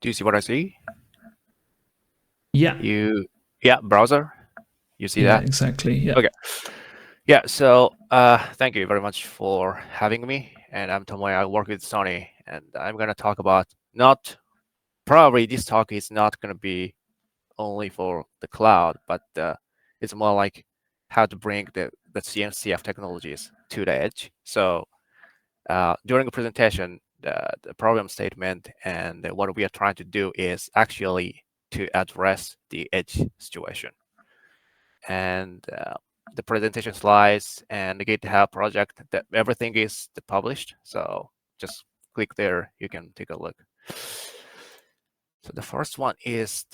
Do you see what I see? Yeah. Yeah, browser. You see Yeah, that? exactly. Yeah. Okay. Yeah. So, thank you very much for having me. And I'm Tomoya. I work with Sony, and I'm gonna talk about not probably this talk is not gonna be only for the cloud, but it's more like how to bring the CNCF technologies to the edge. So, during the presentation, the problem statement and what we are trying to do is actually to address the edge situation. And the presentation slides and the GitHub project, that everything is published. So just click there, you can take a look. So the first one is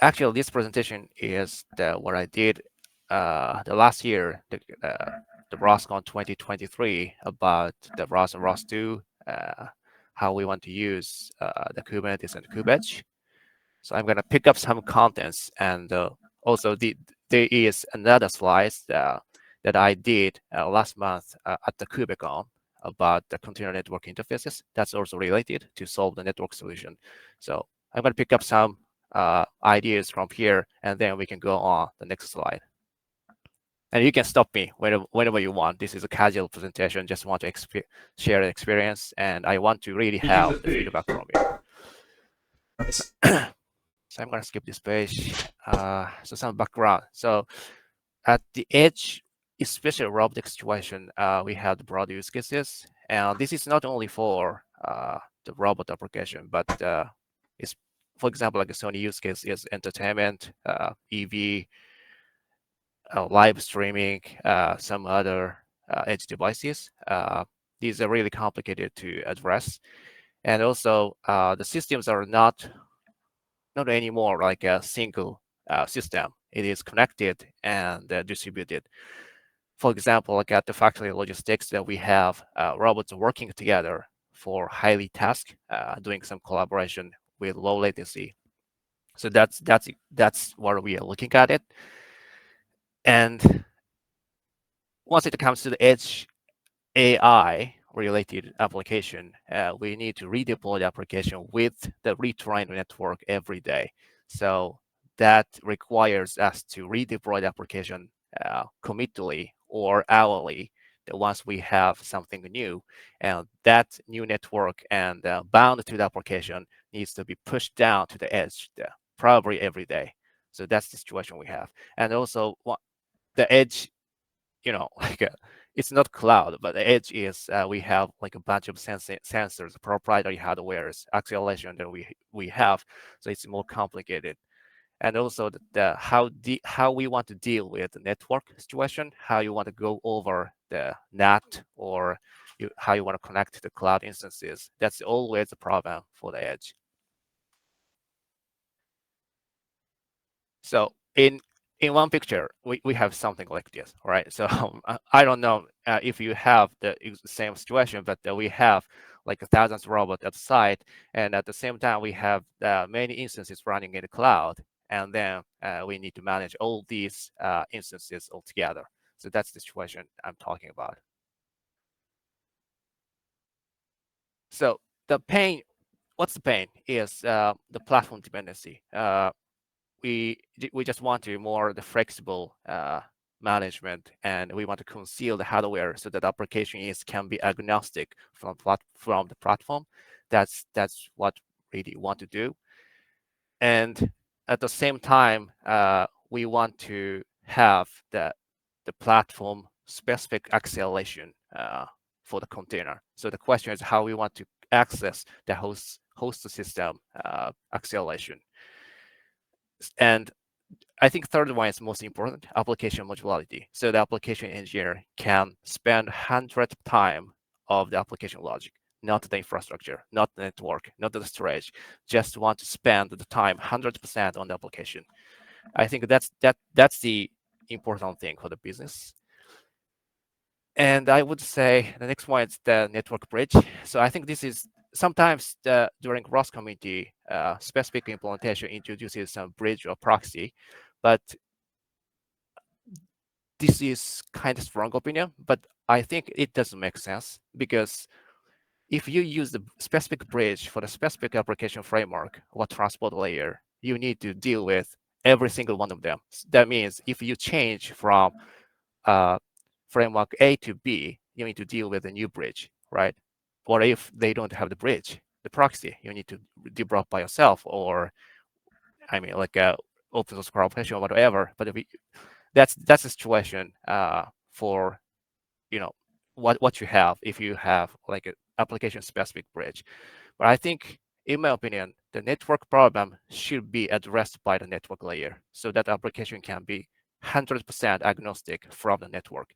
actually this presentation is what I did the last year, the ROSCON 2023 about the ROS and ROS2, how we want to use the Kubernetes and KubeEdge. So I'm gonna pick up some contents, and also there is another slide that I did last month at the KubeCon about the container network interfaces. That's also related to solve the network solution. So I'm gonna pick up some ideas from here, and then we can go on the next slide. And you can stop me whenever you want. This is a casual presentation. Just want to share the experience, and I want to really have the feedback from you. So I'm going to skip this page. So some background. So at the edge, especially robotic situation, we have the broad use cases. And this is not only for the robot application, but it's, for example, like a Sony use case is entertainment, EV, live streaming, some other edge devices. These are really complicated to address. And also, the systems are not anymore like a single system. It is connected and distributed. For example, like at the factory logistics that we have robots working together for highly task, doing some collaboration with low latency. So that's what we are looking at it. And once it comes to the edge AI related application, we need to redeploy the application with the retrained network every day. So that requires us to redeploy the application committally or hourly once we have something new. And that new network and bound to the application needs to be pushed down to the edge probably every day. So that's the situation we have. And also the edge, like it's not cloud, but the edge is we have like a bunch of sensors, proprietary hardwares, acceleration that we have, so it's more complicated. And also how we want to deal with the network situation, how you want to go over the NAT, or how you want to connect to the cloud instances. That's always a problem for the edge. So in one picture, we have something like this, right? So I don't know if you have the same situation, but we have like 1,000 robots at the site, and at the same time we have many instances running in the cloud, and then we need to manage all these instances all together. So that's the situation I'm talking about. So the pain, what's the pain is the platform dependency. We just want to more the flexible management, and we want to conceal the hardware so that the application can be agnostic from the platform. That's what we really want to do. And at the same time, we want to have the platform specific acceleration for the container. So the question is how we want to access the host system acceleration. And I think third one is most important, application modularity. So the application engineer can spend 100 time of the application logic, not the infrastructure, not the network, not the storage, just want to spend the time 100% on the application. I think that's the important thing for the business. And I would say the next one is the network bridge. So I think this is sometimes during ROS community, specific implementation introduces some bridge or proxy, but this is kind of strong opinion. But I think it doesn't make sense because if you use the specific bridge for the specific application framework or transport layer, you need to deal with every single one of them. That means if you change from uh, framework A to B, you need to deal with a new bridge, right? Or if they don't have the bridge, the proxy, you need to develop by yourself, or I mean, like a open source cooperation or whatever. But that's the situation for you know what you have if you have like an application specific bridge. But I think, in my opinion, the network problem should be addressed by the network layer so that application can be 100% agnostic from the network.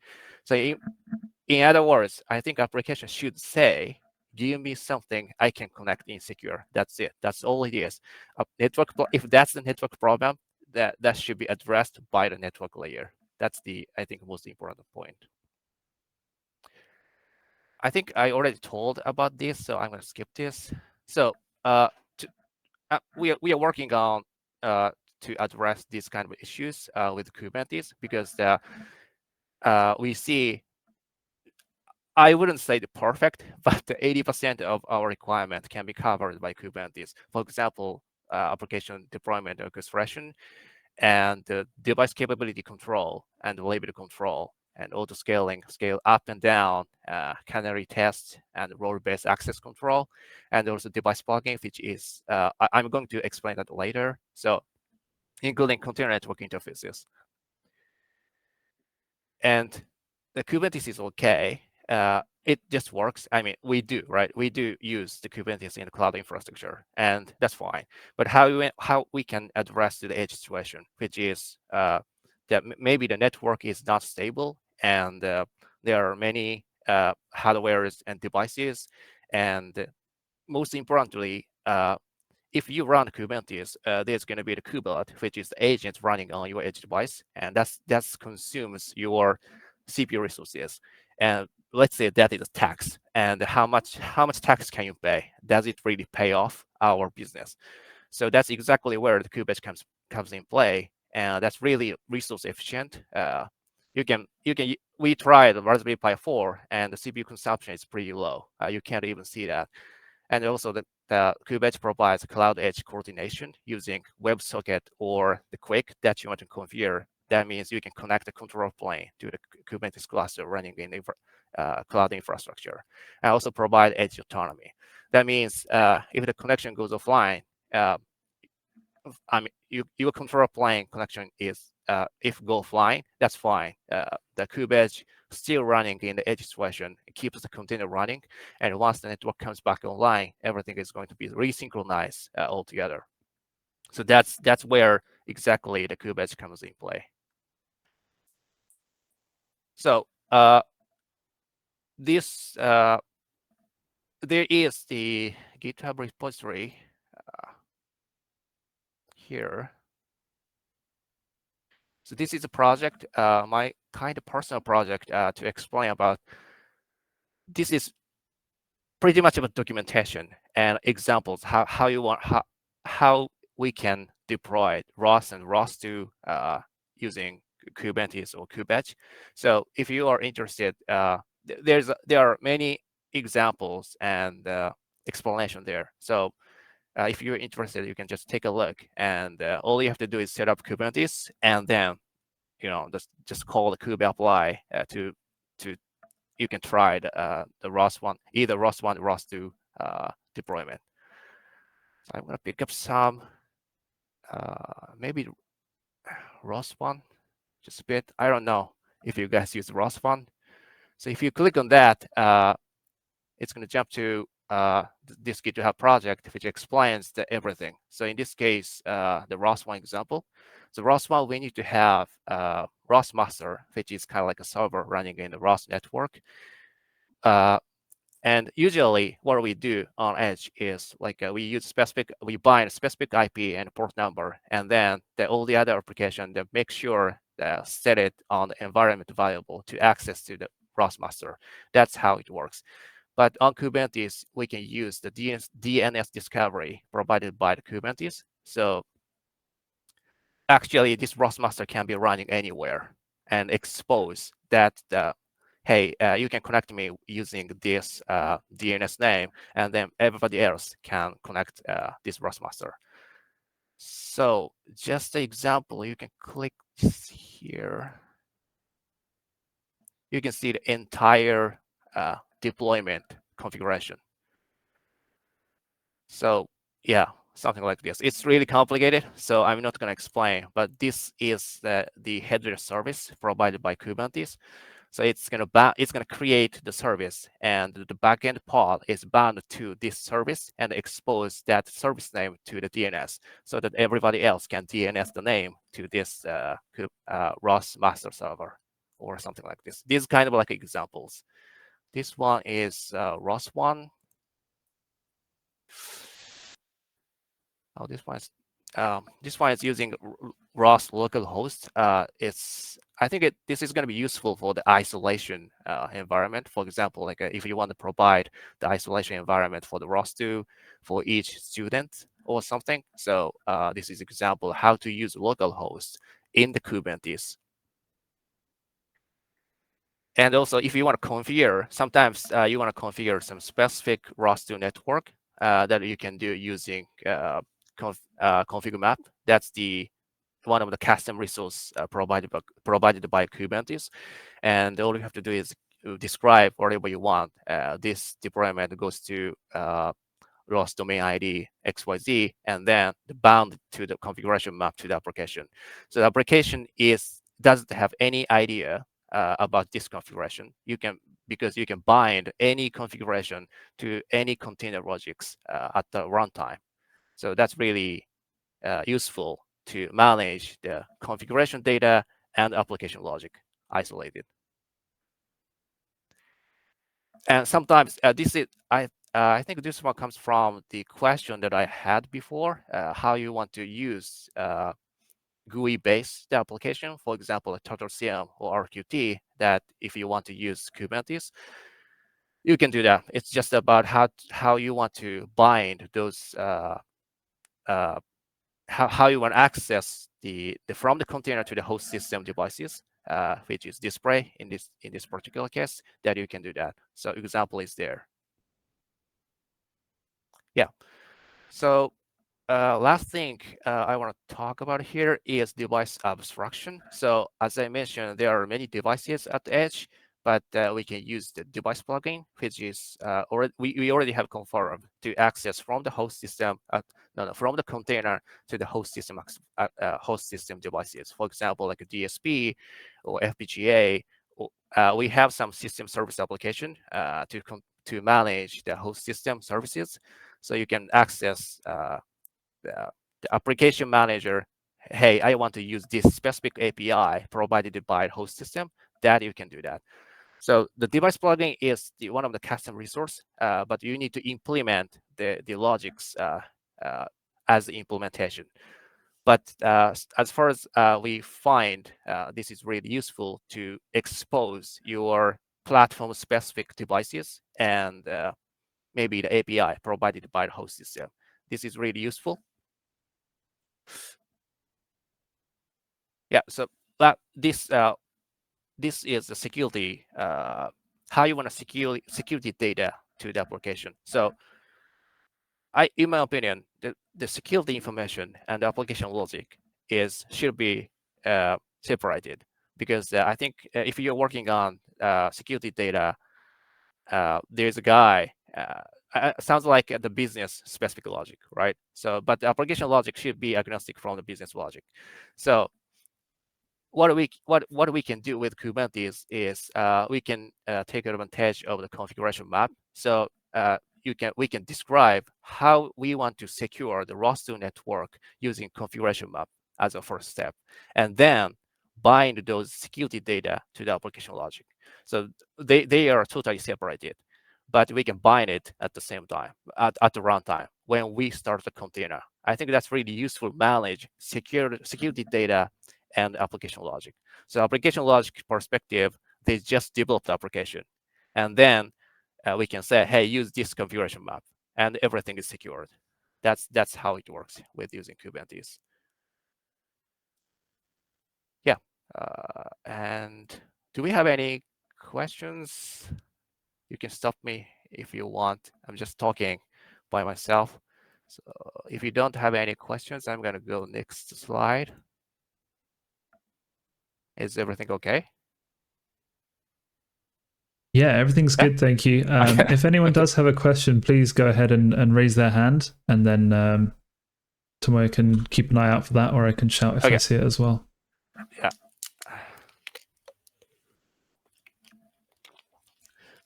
So in other words, I think application should say, give me something I can connect in secure. That's it. That's all it is. If that's the network problem, that should be addressed by the network layer. That's the, I think, most important point. I think I already told about this, so I'm going to skip this. So to, we are working on uh, to address these kind of issues with Kubernetes because we see, I wouldn't say the perfect, but the 80% of our requirement can be covered by Kubernetes. For example, application deployment orchestration and device capability control and label control and auto scaling, scale up and down, canary test and role-based access control, and also device plugging, which is, I'm going to explain that later. So including container network interfaces. And the Kubernetes is okay. It just works. I mean, we do, right? We do use the Kubernetes in the cloud infrastructure, and that's fine. But how we can address the edge situation, which is that maybe the network is not stable, and there are many hardwares and devices, and most importantly, if you run Kubernetes, there's going to be the kubelet, which is the agent running on your edge device, and that consumes your CPU resources. And let's say that is a tax, and how much tax can you pay? Does it really pay off our business? So that's exactly where the Kubernetes comes in play, and that's really resource efficient. We tried the Raspberry Pi 4, and the CPU consumption is pretty low. You can't even see that. And also the Kubernetes provides cloud edge coordination using WebSocket or the Quick that you want to configure. That means you can connect the control plane to the Kubernetes cluster running in the cloud infrastructure, and also provide edge autonomy. That means if the connection goes offline, uh, I mean, your control plane connection is if go offline, that's fine. The Kubernetes still running in the edge situation, it keeps the container running, and once the network comes back online, everything is going to be resynchronized altogether. So that's where exactly the Kubernetes comes in play. So this there is the GitHub repository here. So this is a project, my kind of personal project to explain about. This is pretty much about documentation and examples how you want how we can deploy ROS and ROS2 using Kubernetes or Kubernetes. So if you are interested, there are many examples and explanation there. So if you're interested, you can just take a look, and all you have to do is set up Kubernetes, and then just call the kube apply to you can try the ROS one, either ROS one or ROS two deployment. So I'm gonna pick up some maybe ROS one just a bit. I don't know if you guys use ROS one. So if you click on that, it's gonna jump to this GitHub project, which explains everything. So in this case, the ROS one example. So ROS one, we need to have ROS master, which is kind of like a server running in the ROS network. And usually what we do on Edge is like we bind a specific IP and port number, and then all the other application that make sure set it on the environment variable to access to the ROS master. That's how it works. But on Kubernetes, we can use the DNS discovery provided by the Kubernetes. So actually, this ROS master can be running anywhere and expose that hey, you can connect me using this DNS name, and then everybody else can connect this ROS master. So just an example, you can click here. You can see the entire deployment configuration. So yeah, something like this. It's really complicated, so I'm not going to explain, but this is the headless service provided by Kubernetes. So it's gonna create the service, and the backend pod is bound to this service and expose that service name to the DNS, so that everybody else can DNS the name to this ROS master server or something like this. These kind of like examples. This one is ROS one. Oh, this one is using ROS localhost. It's I think this is going to be useful for the isolation environment. For example, like if you want to provide the isolation environment for the ROS2 for each student or something. So this is example how to use localhost in the Kubernetes. And also, if you want to configure, sometimes you want to configure some specific ROS2 network that you can do using config map. That's the one of the custom resource provided by Kubernetes. And all you have to do is describe whatever you want. This deployment goes to ROS domain ID XYZ, and then the bound to the configuration map to the application. So the application doesn't have any idea about this configuration. Because you can bind any configuration to any container logics at the runtime. So that's really useful to manage the configuration data and application logic isolated. And sometimes I think this one comes from the question that I had before, how you want to use GUI-based application, for example, a TotalCM or RQT, that if you want to use Kubernetes, you can do that. It's just about how you want to bind those, how you want to access the from the container to the host system devices, which is display in this particular case, that you can do that. So example is there. Yeah. So last thing I want to talk about here is device abstraction. So as I mentioned, there are many devices at the edge, but we can use the device plugin, which is we already have confirmed to access from the host system, from the container to the host system devices. For example, like a DSP or FPGA. We have some system service application to manage the host system services, so you can access the application manager. Hey, I want to use this specific API provided by host system. That you can do that. So the device plugin is one of the custom resource, but you need to implement the logics as the implementation. But as far as we find, this is really useful to expose your platform specific devices and maybe the API provided by the host system. This is really useful. Yeah, so this is the security, how you want to security data to the application. So in my opinion, the security information and the application logic should be separated, because I think if you're working on security data, there's a guy. Sounds like the business specific logic, right? So, but the application logic should be agnostic from the business logic. So what we can do with Kubernetes is we can take advantage of the configuration map. So we can describe how we want to secure the ROS2 network using configuration map as a first step, and then bind those security data to the application logic. So they are totally separated, but we can bind it at the same time at the runtime when we start the container. I think that's really useful to manage security data and application logic. So application logic perspective, they just develop the application, and then we can say, hey, use this configuration map, and everything is secured. That's how it works with using Kubernetes. Yeah. And do we have any questions, you can stop me if you want. I'm just talking by myself. So if you don't have any questions, I'm gonna go next slide. Is everything okay? Yeah, everything's Yeah. good, thank you. Okay. If anyone Okay. does have a question, please go ahead and raise their hand, and then Tomoya can keep an eye out for that, or I can shout if I Okay. see it as well. Yeah.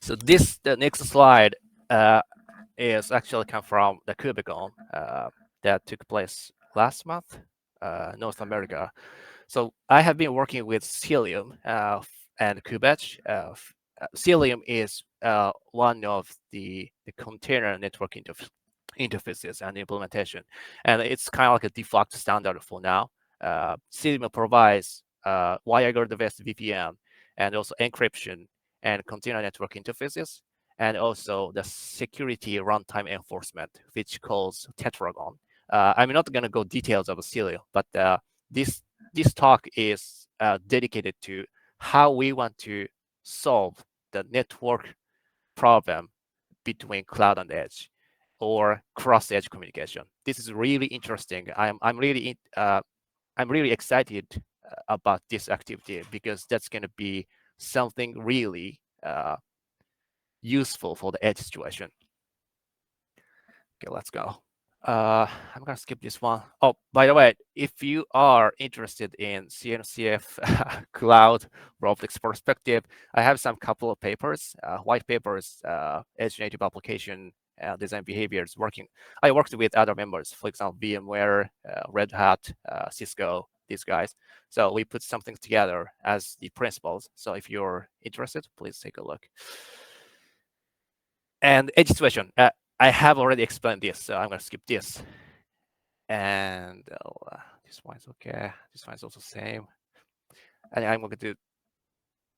So the next slide is actually come from the Kubicon that took place last month, North America. So I have been working with Cilium and Kubech. Cilium is one of the container network interfaces and implementation, and it's kind of like a default standard for now. Cilium provides WireGuard-based VPN and also encryption and container network interfaces, and also the security runtime enforcement, which calls Tetragon. I'm not going to go details of Cilium, but this this talk is dedicated to how we want to solve the network problem between cloud and edge or cross-edge communication. This is really interesting. I'm really excited about this activity because that's going to be something really useful for the edge situation. Okay, let's go. I'm gonna skip this one. Oh, by the way, if you are interested in CNCF Cloud Robotics perspective, I have some couple of papers, white papers, edge native application design behaviors working. I worked with other members, for example, VMware, Red Hat, Cisco, these guys. So we put something together as the principles. So if you're interested, please take a look. And edge situation. I have already explained this, so I'm going to skip this. And this one's okay. This one's also same. And I'm going to.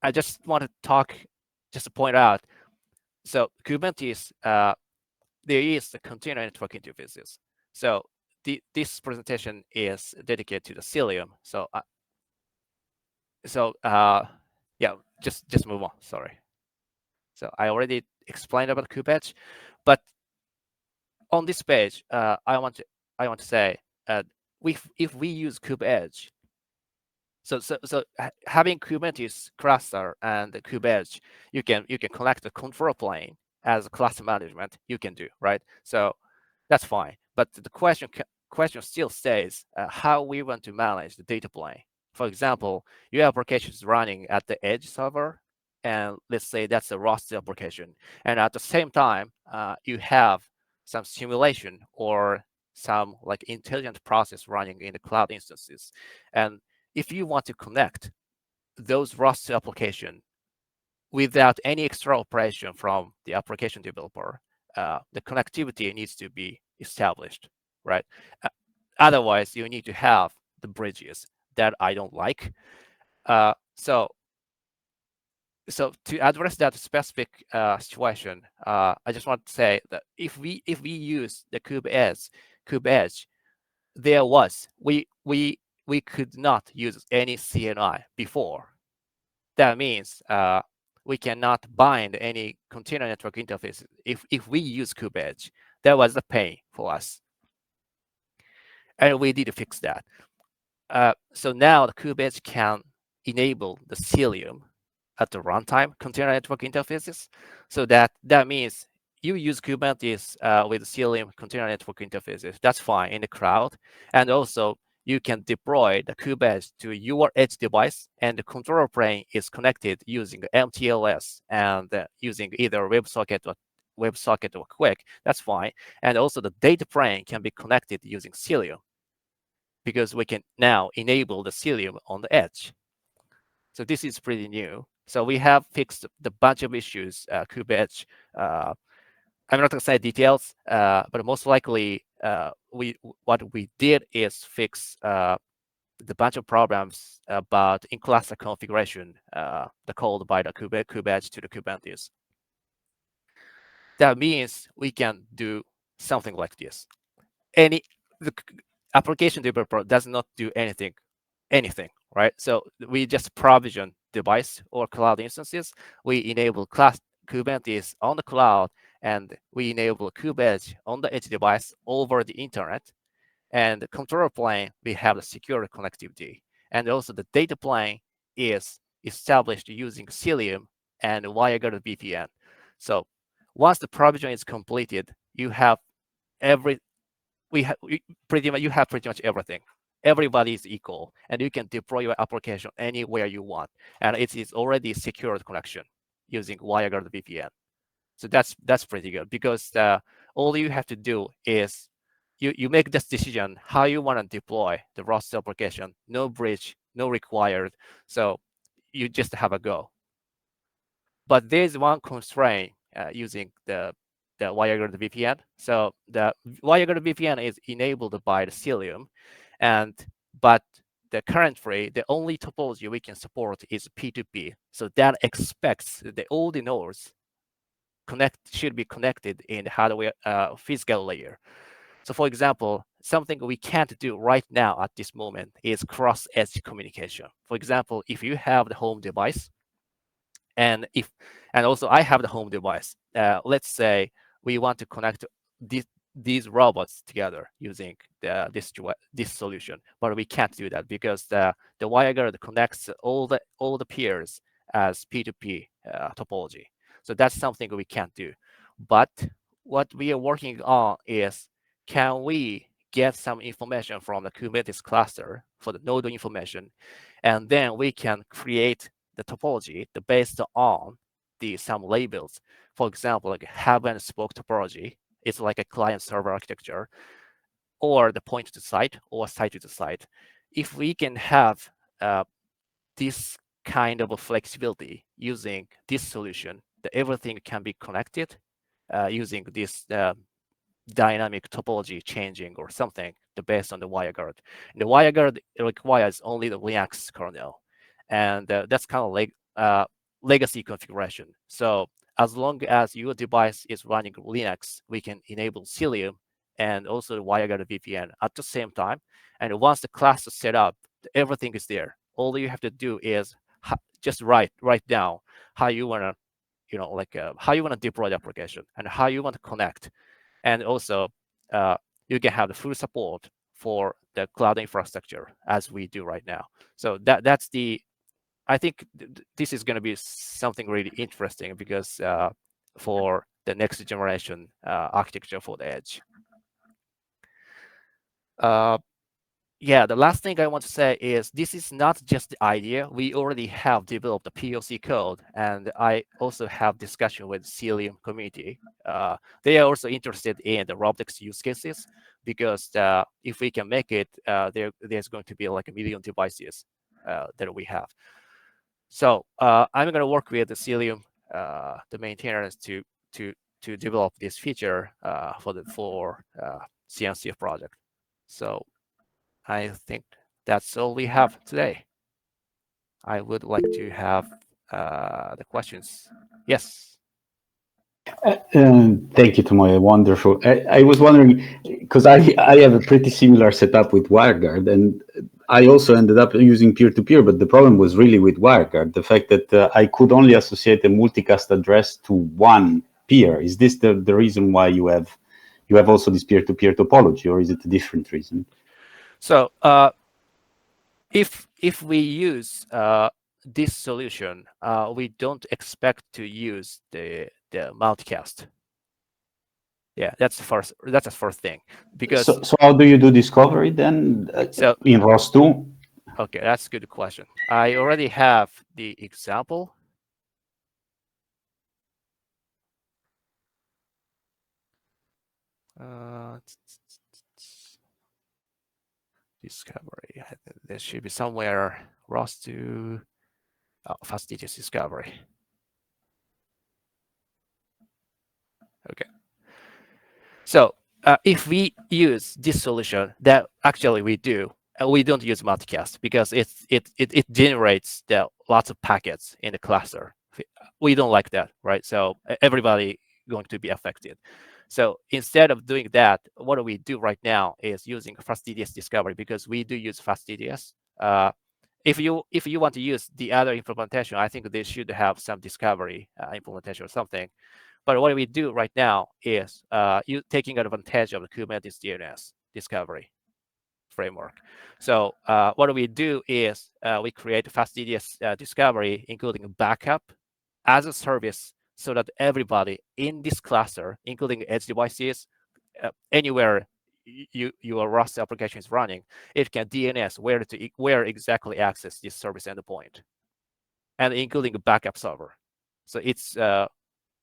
I just want to talk, just to point out. So Kubernetes, there is the container network interfaces. So this presentation is dedicated to the Cilium. Yeah, just move on. Sorry. So I already explained about Kubernetes, but on this page, I want to say, if we use KubeEdge, so having Kubernetes cluster and the KubeEdge, you can connect the control plane as a cluster management. You can do right. So that's fine. But the question still stays how we want to manage the data plane. For example, you have applications running at the edge server, and let's say that's a ROS application, and at the same time, you have some simulation or some like intelligent process running in the cloud instances. And if you want to connect those ROS application without any extra operation from the application developer, the connectivity needs to be established, right? Uh, Otherwise, you need to have the bridges that I don't like. So to address that specific situation, I just want to say that if we use the KubeEdge, there was we could not use any CNI before. That means we cannot bind any container network interface if we use KubeEdge. That was a pain for us, and we need to fix that. So now the KubeEdge can enable the Cilium at the runtime container network interfaces. So that means you use Kubernetes with Cilium container network interfaces. That's fine in the cloud, and also you can deploy the KubeEdge to your edge device, and the controller plane is connected using MTLS and using either WebSocket or Quick. That's fine, and also the data plane can be connected using Cilium, because we can now enable the Cilium on the edge. So this is pretty new. So we have fixed the bunch of issues, KubeEdge. I'm not going to say details, but most likely what we did is fix the bunch of problems about in-cluster configuration, the code by the KubeEdge to the Kubernetes. That means we can do something like this. The application developer does not do anything, right? So we just provision device or cloud instances, we enable class Kubernetes on the cloud, and we enable KubeEdge on the edge device over the internet. And the control plane, we have the secure connectivity. And also the data plane is established using Cilium and WireGuard VPN. So once the provision is completed, you have every pretty much you have pretty much everything. Everybody is equal, and you can deploy your application anywhere you want, and it is already secured connection using WireGuard VPN. So that's pretty good because all you have to do is you make this decision how you want to deploy the ROS application. No bridge, no required. So you just have a go. But there's one constraint using the WireGuard VPN. So the WireGuard VPN is enabled by the Cilium, and but currently the only topology we can support is P2P. So that expects the all the nodes should be connected in the hardware physical layer. So for example, something we can't do right now at this moment is cross-edge communication. For example, if you have the home device and also I have the home device. Let's say we want to connect these these robots together using this solution, but we can't do that because the WireGuard connects all the peers as P2P topology. So that's something we can't do. But what we are working on is, can we get some information from the Kubernetes cluster for the node information, and then we can create the topology based on some labels. For example, like hub and spoke topology, it's like a client server architecture, or the point to site or site to site. If we can have this kind of a flexibility using this solution, that everything can be connected using this dynamic topology changing or something based on the WireGuard. And the WireGuard requires only the Linux kernel, and that's kind of like legacy configuration. So as long as your device is running Linux, we can enable Cilium and also the WireGuard VPN at the same time. And once the class is set up, everything is there. All you have to do is just write down how you want to, how you want to deploy the application and how you want to connect. And also, you can have the full support for the cloud infrastructure as we do right now. So that's the I think this is going to be something really interesting because for the next generation architecture for the edge. Yeah, the last thing I want to say is this is not just the idea. We already have developed the POC code, and I also have discussion with Cilium community. They are also interested in the robotics use cases because if we can make it, there's going to be like 1 million devices that we have. So I'm going to work with the Cilium, the maintainers, to develop this feature for CNCF project. So I think that's all we have today. I would like to have the questions. Yes. Thank you, Tomoya. Wonderful. I was wondering because I have a pretty similar setup with WireGuard, and I also ended up using peer-to-peer. But the problem was really with WireGuard, the fact that I could only associate a multicast address to one peer. Is this the reason why you have also this peer-to-peer topology, or is it a different reason? So if we use this solution, we don't expect to use the multicast. Yeah, that's the first thing. Because so how do you do discovery then in ROS2? Okay, that's a good question. I already have the example. Discovery. There should be somewhere ROS2 fastidious discovery. Okay. So if we use this solution, that actually we do, we don't use multicast because it generates lots of packets in the cluster. We don't like that, right? So everybody going to be affected. So instead of doing that, what we do right now is using fastidious discovery because we do use fastidious. if you want to use the other implementation, I think they should have some discovery implementation or something. But what we do right now is you taking advantage of the Kubernetes DNS discovery framework. So what we do is we create fastidious discovery, including backup as a service, so that everybody in this cluster, including edge devices, anywhere your Rust application is running, it can DNS where exactly access this service endpoint, and including a backup server. So it's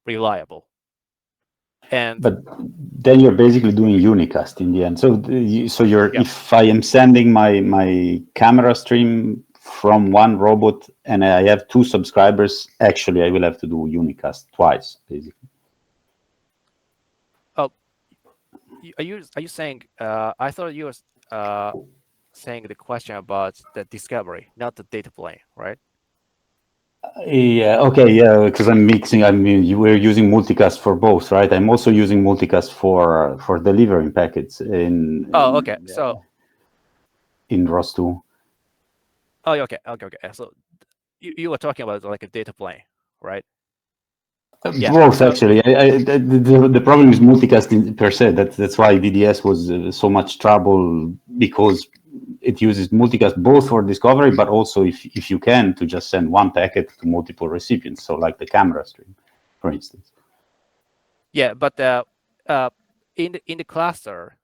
reliable. And but then you're basically doing unicast in the end. So yeah. if I am sending my camera stream from one robot and I have 2 subscribers, actually I will have to do unicast twice, basically. Oh, are you saying? I thought you were saying the question about the discovery, not the data plane, right? Yeah. Okay. Yeah. Because I'm mixing. I mean, we're using multicast for both, right? I'm also using multicast for delivering packets in. Oh, okay. So in ROS 2. Oh, okay. So you were talking about like a data plane, right? Yeah. Both, So actually. The problem is multicast per se. That's why DDS was so much trouble, because it uses multicast both for discovery, but also if you can, to just send one packet to multiple recipients. So like the camera stream, for instance. yeah, but in the cluster,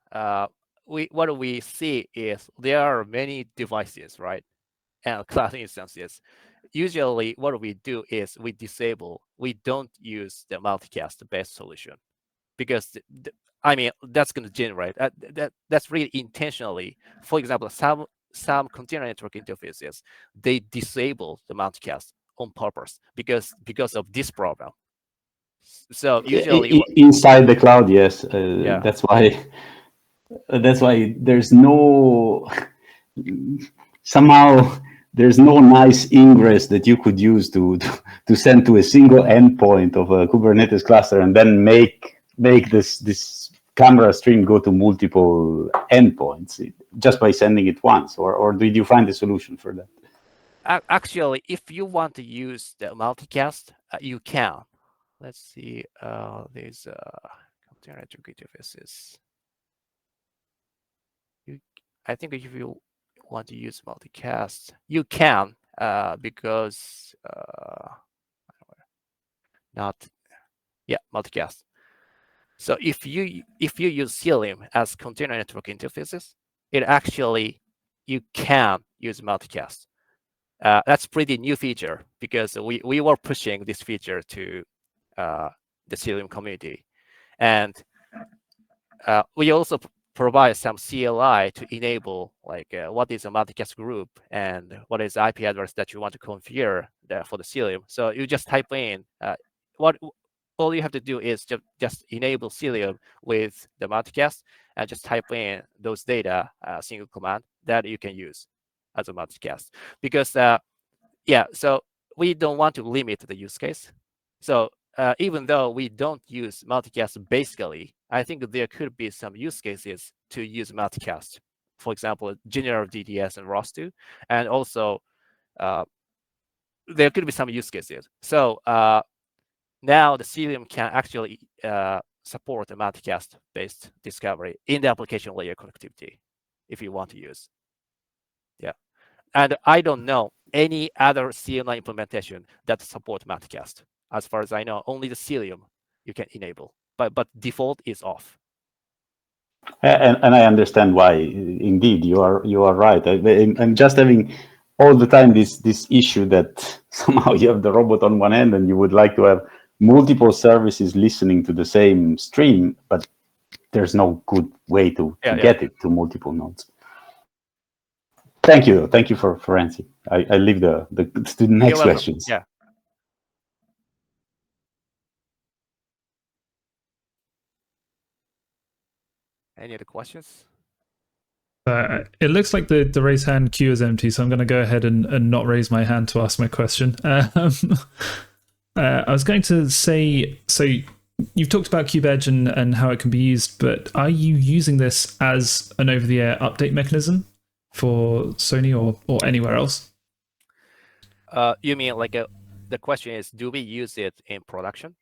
what we see is there are many devices, right? And cloud instances. Usually, what we do is we don't use the multicast-based solution, because I mean that's going to generate that's really intentionally. For example, some container network interfaces, they disable the multicast on purpose because of this problem. So usually inside the cloud, yes. Yeah. That's why there's no somehow there's no nice ingress that you could use to send to a single endpoint of a Kubernetes cluster and then make this camera stream go to multiple endpoints just by sending it once, or did you find a solution for that? Actually, if you want to use the multicast, you can. Let's see. There's container network interfaces. I think if you want to use multicast, you can, because multicast. So if you use Cilium as container network interfaces, it actually you can use multicast. That's pretty new feature, because we were pushing this feature to the Cilium community, and we also provide some CLI to enable like what is a multicast group and what is the IP address that you want to configure for the Cilium. So you just type in all you have to do is just enable Cilium with the multicast and just type in those data, single command that you can use as a multicast. Because so we don't want to limit the use case. So even though we don't use multicast basically, I think there could be some use cases to use multicast. For example, general DDS and ROS2, and also there could be some use cases. So now the Cilium can actually support a multicast-based discovery in the application layer connectivity, if you want to use. Yeah, and I don't know any other CLI implementation that support multicast. As far as I know, only the Cilium you can enable, but default is off. And I understand why. Indeed, you are right. I'm just having all the time this issue that somehow you have the robot on one end and you would like to have multiple services listening to the same stream, but there's no good way to get it to multiple nodes. Thank you for answering. I leave the to the next questions. Yeah. Any other questions? It looks like the raise hand queue is empty, so I'm going to go ahead and not raise my hand to ask my question. I was going to say, so you've talked about KubeEdge and how it can be used, but are you using this as an over-the-air update mechanism for Sony or anywhere else? You mean like the question is, do we use it in production?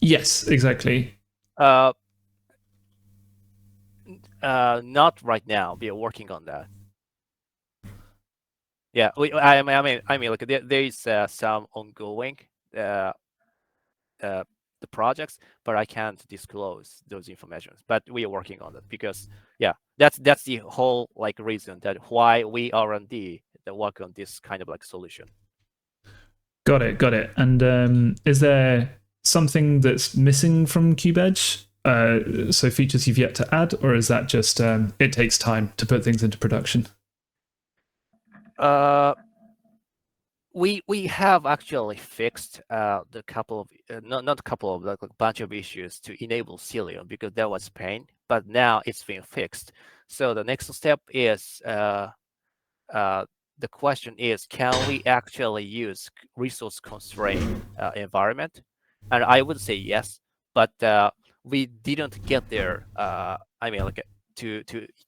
Yes, exactly. Uh, not right now. We are working on that. Yeah, I mean, like there is some ongoing uh, uh, the projects, but I can't disclose those informations. But we are working on it because yeah, that's the whole like reason that why we R&D that work on this kind of like solution. Got it, got it. And is there something that's missing from CubeEdge? So features you've yet to add, or is that just it takes time to put things into production? We have actually fixed the couple of not a couple of like a bunch of issues to enable Cilium because that was pain, but now it's been fixed. So the next step is uh, the question is, can we actually use resource constraint environment? And I would say yes, but we didn't get there. I mean, like to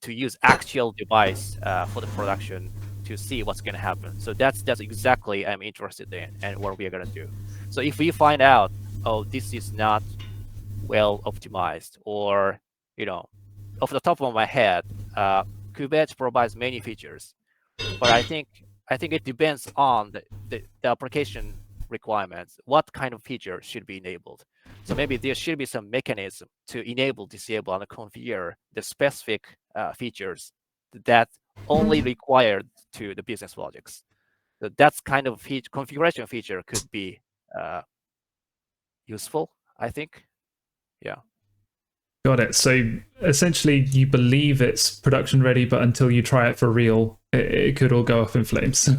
use actual device for the production to see what's going to happen. So that's exactly I'm interested in and what we are going to do. So if we find out, oh, this is not well optimized, or off the top of my head, Kubernetes provides many features, but I think it depends on the application requirements. What kind of feature should be enabled? So maybe there should be some mechanism to enable, disable, and configure the specific features that only required to the business logics. So that's kind of configuration feature could be useful, I think. Yeah. Got it. So essentially, you believe it's production ready, but until you try it for real, it could all go up in flames.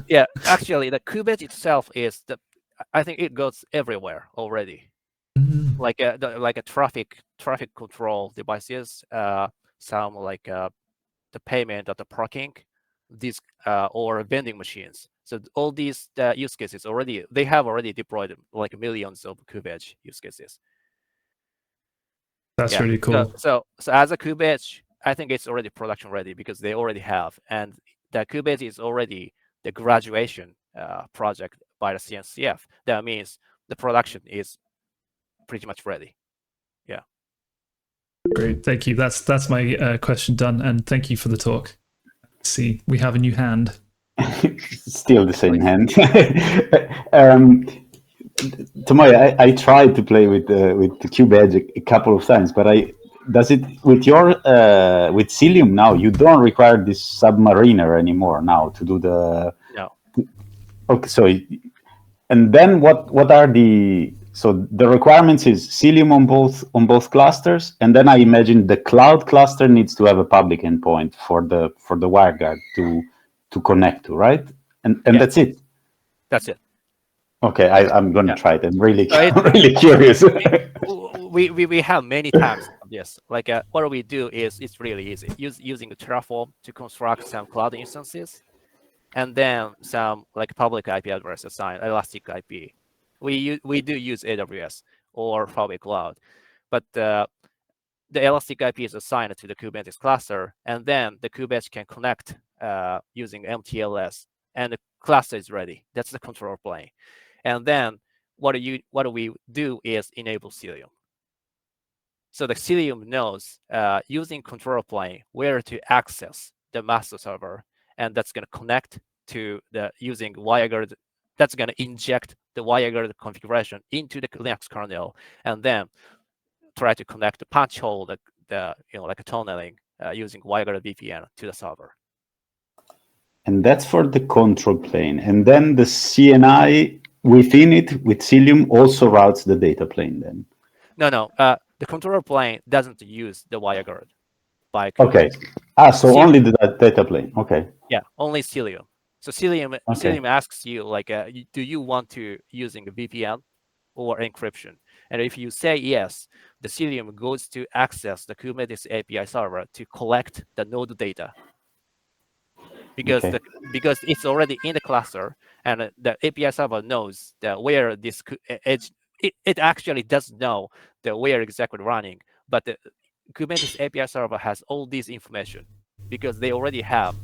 Yeah, actually, the Kubernetes itself is I think it goes everywhere already. Like a traffic control devices, some like the payment of the parking, these or vending machines. So all these use cases they have already deployed like millions of Kubernetes use cases. That's Yeah. really cool. So as a Kubernetes, I think it's already production ready because they already have, and the Kubernetes is already the graduation project by the CNCF. That means the production is pretty much ready. Yeah. Great. Thank you. That's my question done. And thank you for the talk. See, we have a new hand. Still the same hand. Tomoya, I tried to play with the CubeEdge a couple of times, but does it with your with Cilium now? You don't require this submariner anymore now to do the. No. Okay, so and then what are the requirements is Cilium on both clusters, and then I imagine the cloud cluster needs to have a public endpoint for the WireGuard to connect to, right? And Yeah. that's it. That's it. Okay, I'm gonna try it. I'm really So really curious. we have many times of this. Like what we do is it's really easy. Using the Terraform to construct some cloud instances, and then some like public IP address assigned elastic IP. We do use AWS or public cloud, but the elastic IP is assigned to the Kubernetes cluster, and then the Kubernetes can connect using MTLS, and the cluster is ready. That's the control plane. And then what we do is enable Cilium. So the Cilium knows using control plane where to access the master server, and that's going to connect to the using WireGuard. That's going to inject the WireGuard configuration into the Linux kernel, and then try to connect the punch hole, the like a tunneling using WireGuard VPN to the server. And that's for the control plane, and then the CNI within it with Cilium also routes the data plane. Then no, the controller plane doesn't use the WireGuard by okay. Kubernetes. So only the data plane. Okay. Yeah, only Cilium. So Cilium asks you like, do you want to using a VPN or encryption? And if you say yes, the Cilium goes to access the Kubernetes API server to collect the node data, because Okay. because it's already in the cluster, and the API server knows that where this edge. It actually does know that where exactly running, but the Kubernetes API server has all this information because they already have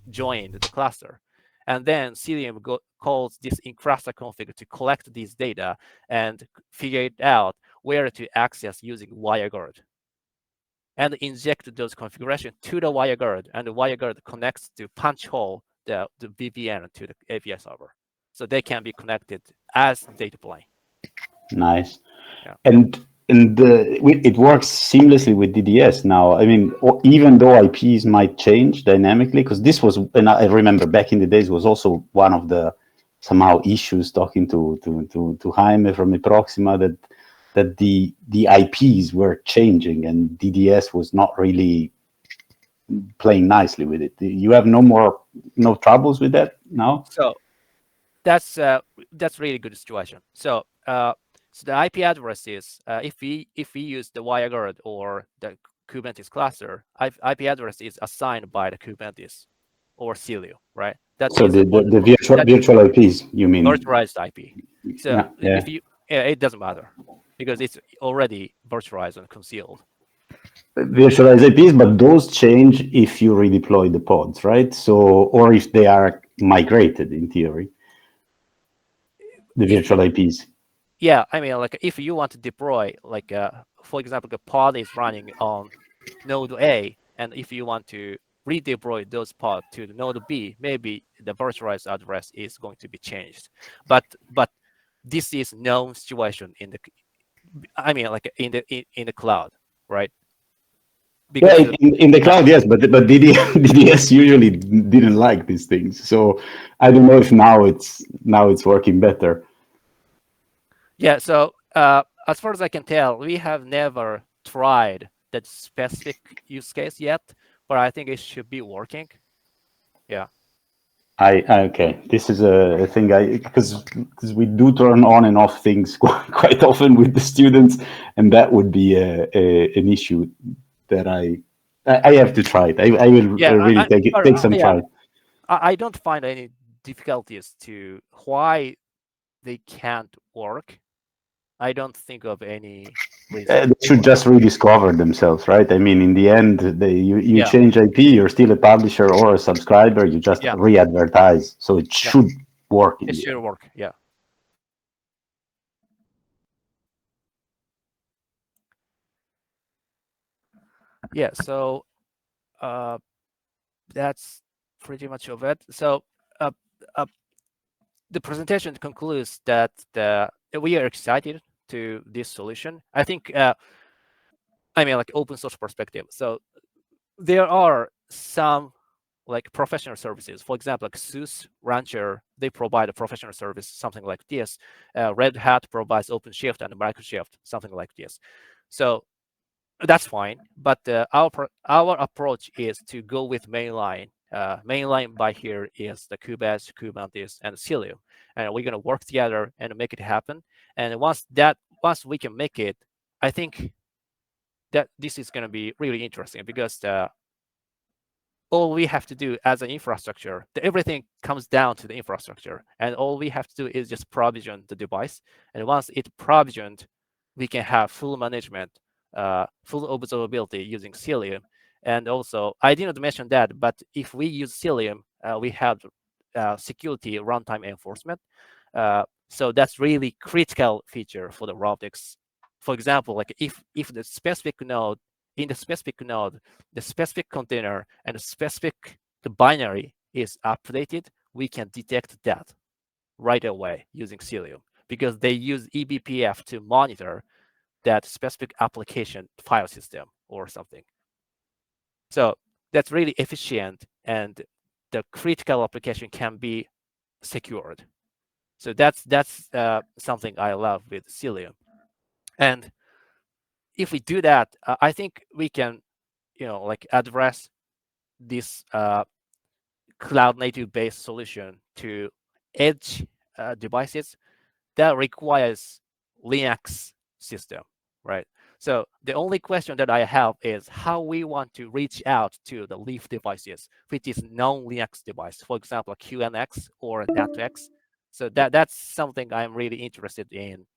joined the cluster, and then Cilium calls this encrusted config to collect these data and figure it out where to access using WireGuard, and inject those configuration to the WireGuard, and the WireGuard connects to punch hole the VPN to the API server, so they can be connected as data plane. Nice. Yeah. And it works seamlessly with DDS now. I mean, even though IPs might change dynamically, because this was, and I remember back in the days, was also one of the somehow issues talking to Jaime from Eproxima, that the IPs were changing and DDS was not really playing nicely with it. You have no troubles with that now? So that's really good situation. So so the IP address is if we use the WireGuard or the Kubernetes cluster, IP address is assigned by the Kubernetes or Cilium, right? That So is the virtual IPs, you mean? virtualized IP. So Yeah. if you, it doesn't matter because it's already virtualized and concealed. Virtualized IPs, but those change if you redeploy the pods, right? So, or if they are migrated in theory, the virtual IPs. Yeah, I mean, like if you want to deploy, like for example, the pod is running on node A, and if you want to redeploy those pods to the node B, maybe the virtualized address is going to be changed. But this is known situation in the, I mean, like in the cloud, right? Because Yeah, in the cloud, yes, but DDS usually didn't like these things. So I don't know if now it's working better. yeah, so as far as I can tell, we have never tried that specific use case yet, but I think it should be working. Yeah. Okay. This is a thing because we do turn on and off things quite often with the students, and that would be an issue that I have to try it. I will really take some time. I don't find any difficulties to why they can't work. I don't think of any reason. They should just rediscover themselves, right? I mean, in the end, you change IP, you're still a publisher or a subscriber. You just re-advertise, so it should work. It should work. Yeah. Yeah. So that's pretty much of it. So the presentation concludes that we are excited to this solution. I think, I mean, like open source perspective. So there are some like professional services. For example, like SUSE Rancher, they provide a professional service, something like this. Red Hat provides OpenShift and Microshift, something like this. So that's fine. But our approach is to go with mainline. Mainline by here is the Kubernetes, and Cilium, and we're gonna work together and make it happen. And once we can make it, I think that this is gonna be really interesting because all we have to do as an infrastructure, everything comes down to the infrastructure, and all we have to do is just provision the device. And once it's provisioned, we can have full management, full observability using Cilium. And also, I didn't mention that, but if we use Cilium, we have security runtime enforcement. So that's really critical feature for the robotics. For example, like if the specific node, in the specific node, the specific container and the binary is updated, we can detect that right away using Cilium because they use eBPF to monitor that specific application file system or something. So that's really efficient, and the critical application can be secured. So that's something I love with Cilium. And if we do that, I think we can, like address this cloud native based solution to edge devices that requires Linux system, right? So the only question that I have is how we want to reach out to the Leaf devices, which is non-Linux device, for example, QNX or NetX. So that's something I'm really interested in.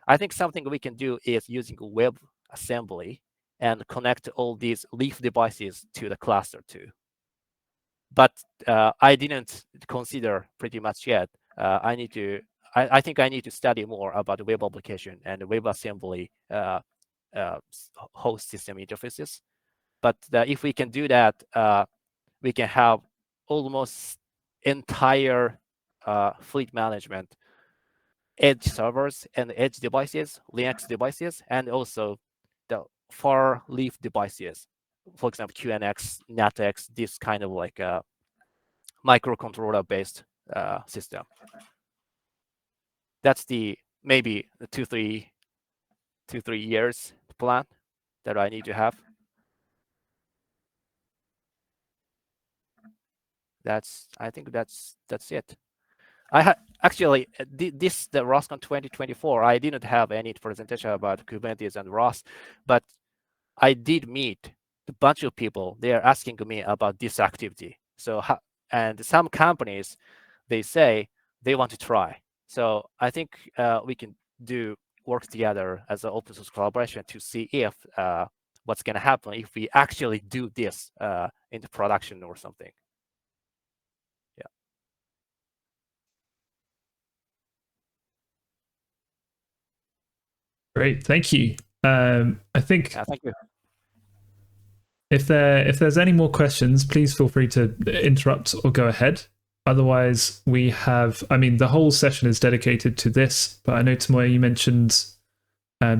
I think something we can do is using web assembly and connect all these Leaf devices to the cluster too. but I didn't consider pretty much yet. I think I need to study more about web application and WebAssembly host system interfaces. But if we can do that, we can have almost entire fleet management, edge servers and edge devices, Linux devices, and also the far leaf devices. For example, QNX, NATX, this kind of like microcontroller based system. That's the maybe the 2-3 years plan that I need to have. I think that's it. Actually this the ROSCON 2024. I didn't have any presentation about Kubernetes and ROS, but I did meet a bunch of people. They are asking me about this activity. So and some companies, they say they want to try. So I think we can work together as an open source collaboration to see if what's going to happen if we actually do this into production or something. Yeah. Great, thank you. I think Thank you. if there's any more questions, please feel free to interrupt or go ahead. Otherwise, we have, I mean, the whole session is dedicated to this, but I know, Tomoya, you mentioned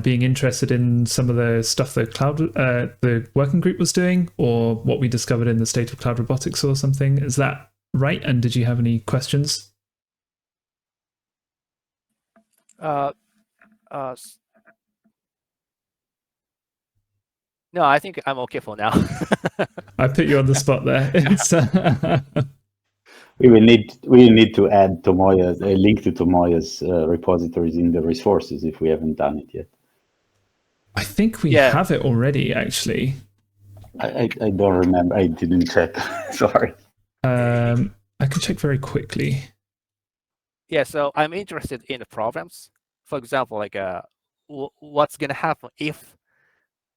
being interested in some of the stuff that the working group was doing, or what we discovered in the State of Cloud Robotics or something. Is that right? And did you have any questions? No, I think I'm okay for now. I put you on the spot there. We will need to add Tomoya's a link to Tomoya's repositories in the resources if we haven't done it yet. I think we have it already, actually. I don't remember. I didn't check. Sorry. I can check very quickly. Yeah, so I'm interested in the problems. For example, like what's gonna happen if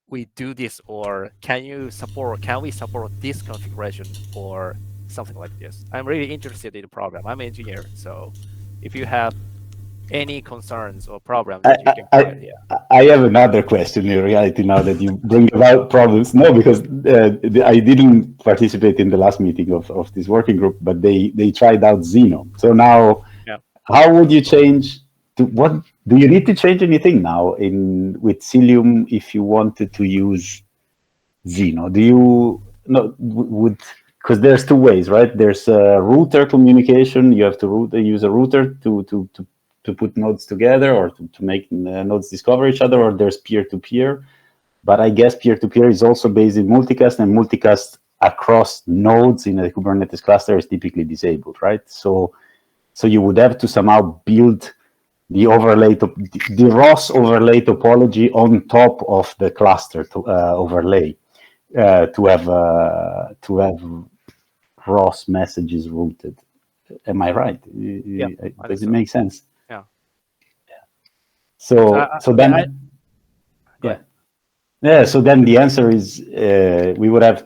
we do this, or can we support this configuration or something like this? I'm really interested in the problem. I'm an engineer, so if you have any concerns or problems, I have another question in reality now that you bring about problems. No, because I didn't participate in the last meeting of this working group, but they tried out Xeno. So now, how would you change? What do you need to change anything now with Cilium if you wanted to use Xeno? Do you because there's two ways, right? There's router communication. You have to use a router to put nodes together or to make nodes discover each other, or there's peer-to-peer. But I guess peer-to-peer is also based in multicast, and multicast across nodes in a Kubernetes cluster is typically disabled, right? So you would have to somehow build the ROS overlay topology on top of the cluster overlay to have ROS messages routed. Am I right? Yeah, does it make sense? Yeah. So then the answer is we would have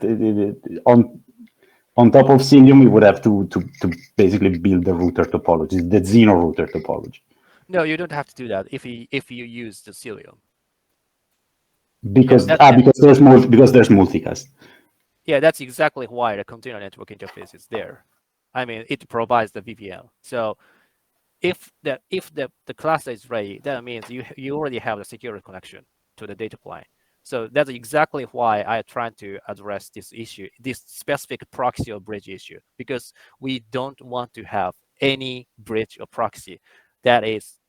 on top of Cilium, we would have to basically build the router topology, the Xeno router topology. No, you don't have to do that if you use the Cilium. Because there's multicast. Yeah, that's exactly why the container network interface is there. I mean, it provides the VPN. So if the cluster is ready, that means you already have the secure connection to the data plane. So that's exactly why I trying to address this issue, this specific proxy or bridge issue, because we don't want to have any bridge or proxy that is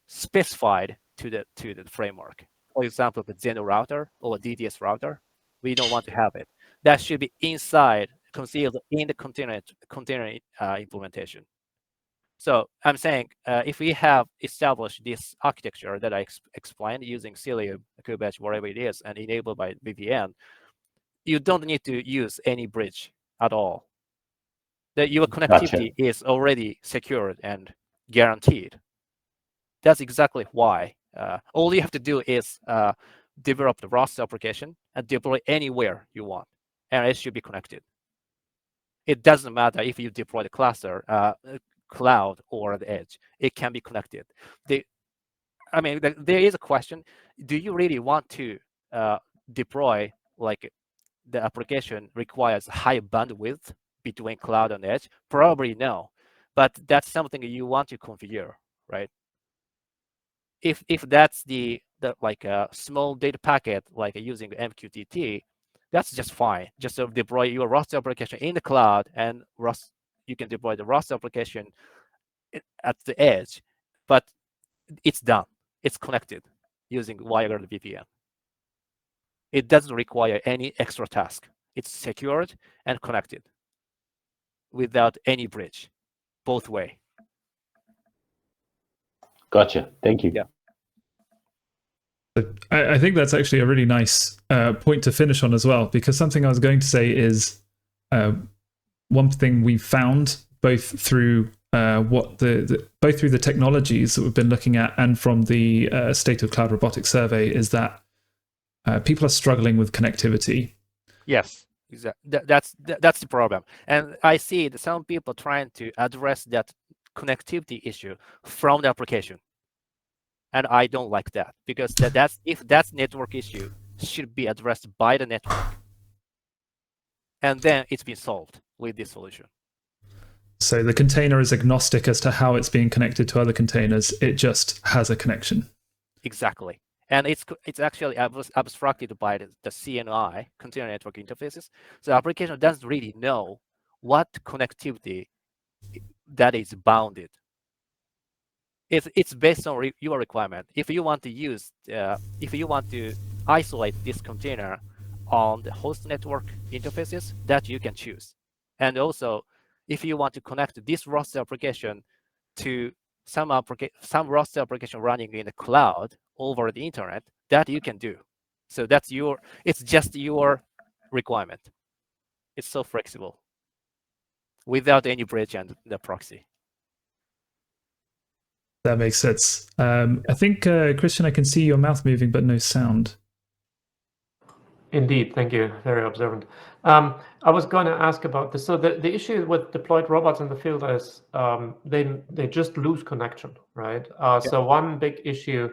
specified to the framework. For example, the Xeno router or a DDS router, we don't want to have it. That should be concealed in the container implementation. So I'm saying if we have established this architecture that I explained using Cilium, Kubernetes, whatever it is, and enabled by VPN, you don't need to use any bridge at all. Your connectivity is already secured and guaranteed. That's exactly why. All you have to do is develop the ROS application and deploy anywhere you want, and it should be connected. It doesn't matter if you deploy the cluster, cloud or the edge. It can be connected. There is a question: do you really want to deploy like the application requires high bandwidth between cloud and edge? Probably no, but that's something you want to configure, right? If that's the like a small data packet like using MQTT, that's just fine. Just deploy your roster application in the cloud, and you can deploy the roster application at the edge, but it's done. It's connected using WireGuard VPN. It doesn't require any extra task. It's secured and connected without any bridge, both way. Gotcha. Thank you. Yeah. I think that's actually a really nice point to finish on as well, because something I was going to say is one thing we've found both through both through the technologies that we've been looking at and from the State of Cloud Robotics survey is that people are struggling with connectivity. Yes, exactly. That's the problem, and I see that some people trying to address that connectivity issue from the application, and I don't like that, because if that's network issue should be addressed by the network, and then it's been solved with this solution. So the container is agnostic as to how it's being connected to other containers. It just has a connection. Exactly. And it's actually abstracted by the CNI, Container Network Interfaces. So the application doesn't really know what connectivity that is bounded. It's based on your requirement. If you want to isolate this container on the host network interfaces, that you can choose. And also, if you want to connect this roster application to some roster application running in the cloud over the internet, that you can do. So it's just your requirement. It's so flexible without any bridge and the proxy. That makes sense. I think, Christian, I can see your mouth moving, but no sound. Indeed, thank you. Very observant. I was going to ask about this. So the issue with deployed robots in the field is they just lose connection, right? Yeah. So one big issue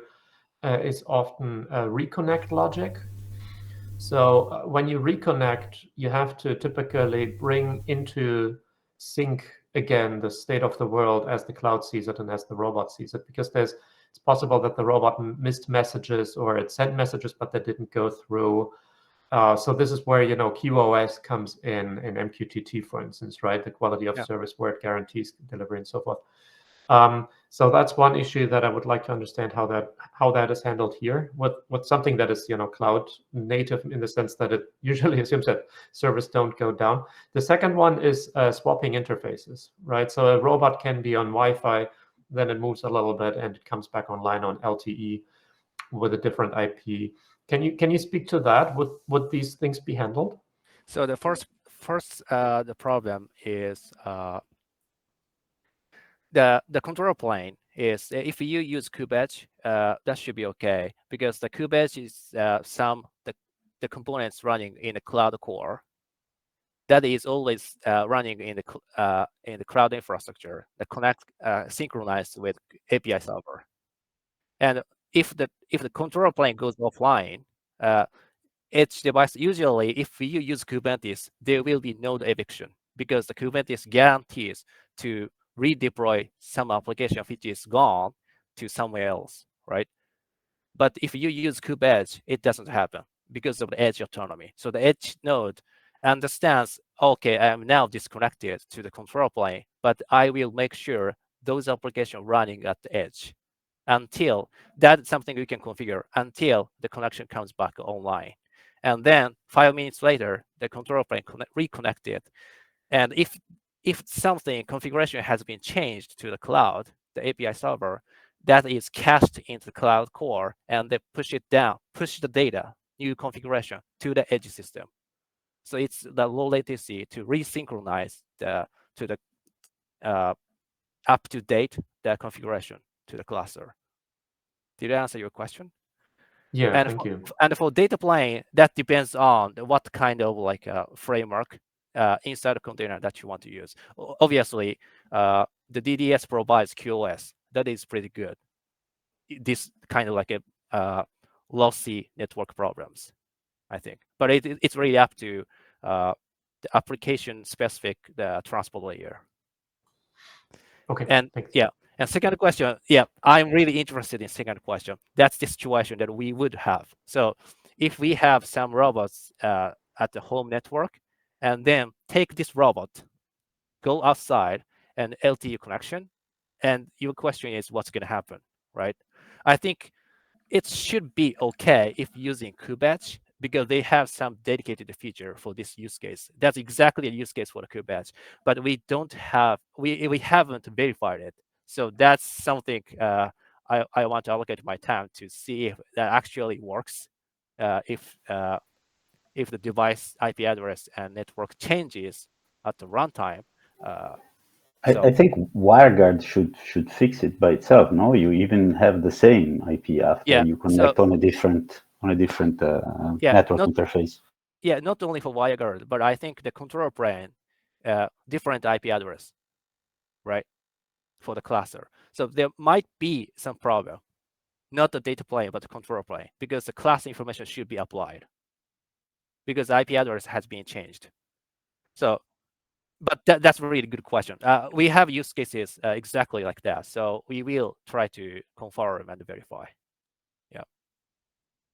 is often reconnect logic. So when you reconnect, you have to typically bring into sync again the state of the world as the cloud sees it and as the robot sees it, because it's possible that the robot missed messages or it sent messages but they didn't go through. So this is where QoS comes in MQTT, for instance, right? The quality of service where it guarantees delivery and so forth. So that's one issue that I would like to understand how that is handled here. What's something that is cloud native in the sense that it usually assumes that servers don't go down. The second one is swapping interfaces, right? So a robot can be on Wi-Fi, then it moves a little bit and it comes back online on LTE with a different IP. Can you speak to that? Would these things be handled? So the first the problem is the control plane is, if you use kubeEdge, that should be okay, because the kubeEdge is the components running in the cloud core that is always running in the cloud infrastructure that synchronized with API server. And if the control plane goes offline, edge device, usually if you use Kubernetes, there will be node eviction, because the Kubernetes guarantees to redeploy some application which is gone to somewhere else, right? But if you use kubeEdge, it doesn't happen because of the edge autonomy. So the edge node understands, okay, I am now disconnected to the control plane, but I will make sure those applications running at the edge until that's something we can configure until the connection comes back online. And then 5 minutes later, the control plane reconnected. And if something configuration has been changed to the cloud, the API server, that is cached into the cloud core, and they push the data, new configuration to the edge system. So it's the low latency to resynchronize to the up to date the configuration to the cluster. Did I answer your question? Yeah, and thank you. And for data plane, that depends on what kind of framework inside a container that you want to use. Obviously, the DDS provides QoS. That is pretty good. This kind of like a lossy network problems, I think. But it's really up to the application specific transport layer. Okay. And thanks. yeah, and second question, yeah, I'm really interested in second question. That's the situation that we would have. So if we have some robots at the home network, and then take this robot, go outside and LTE connection, and your question is what's going to happen, right? I think it should be okay if using KubeEdge because they have some dedicated feature for this use case. That's exactly a use case for the KubeEdge, but we don't have, we haven't verified it. So that's something I want to allocate my time to see if that actually works. If the device IP address and network changes at the runtime. I think WireGuard should fix it by itself. No, you even have the same IP after you connect on a different network interface. Yeah, not only for WireGuard, but I think the controller plane, different IP address, right, for the cluster. So there might be some problem, not the data plane, but the controller plane, because the class information should be applied, because the IP address has been changed. So, but that's a really good question. We have use cases exactly like that, so we will try to confirm and verify. Yeah.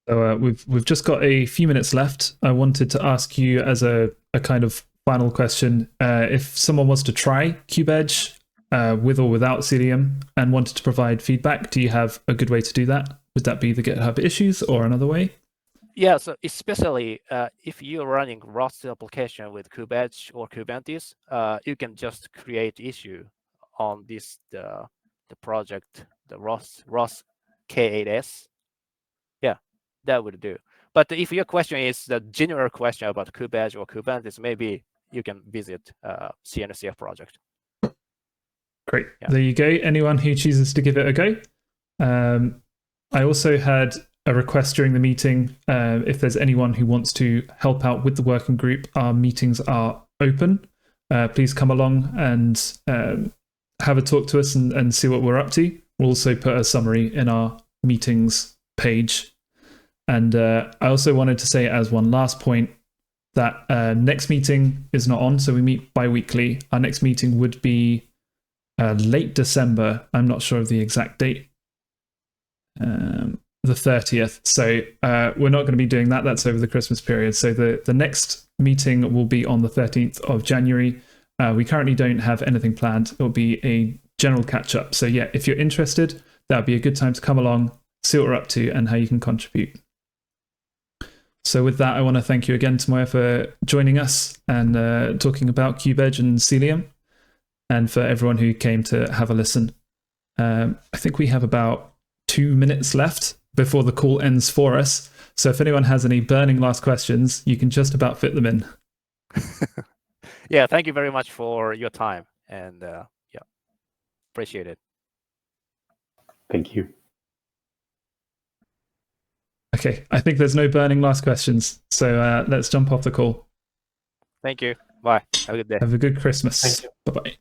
So we've just got a few minutes left. I wanted to ask you as a kind of final question, if someone wants to try KubeEdge with or without Cilium and wanted to provide feedback, do you have a good way to do that? Would that be the GitHub issues or another way? Yeah, so especially if you're running ROS application with KubeEdge or Kubernetes, you can just create issue on this the project, the ROS K8s. Yeah, that would do. But if your question is the general question about KubeEdge or Kubernetes, maybe you can visit CNCF project. Great. Yeah. There you go. Anyone who chooses to give it a go. I also had a request during the meeting. If there's anyone who wants to help out with the working group, our meetings are open. Please come along and have a talk to us and see what we're up to. We'll also put a summary in our meetings page. And I also wanted to say as one last point that next meeting is not on, so we meet bi-weekly. Our next meeting would be late December. I'm not sure of the exact date. The 30th. So we're not going to be doing that. That's over the Christmas period. So the next meeting will be on the 13th of January. We currently don't have anything planned. It'll be a general catch up. So yeah, if you're interested, that'd be a good time to come along, see what we're up to and how you can contribute. So with that, I want to thank you again, Tomoya, for joining us and talking about KubeEdge and Cilium, and for everyone who came to have a listen. I think we have about 2 minutes left before the call ends for us. So if anyone has any burning last questions, you can just about fit them in. Yeah, thank you very much for your time. And yeah, appreciate it. Thank you. Okay, I think there's no burning last questions. So let's jump off the call. Thank you. Bye. Have a good day. Have a good Christmas. Bye-bye.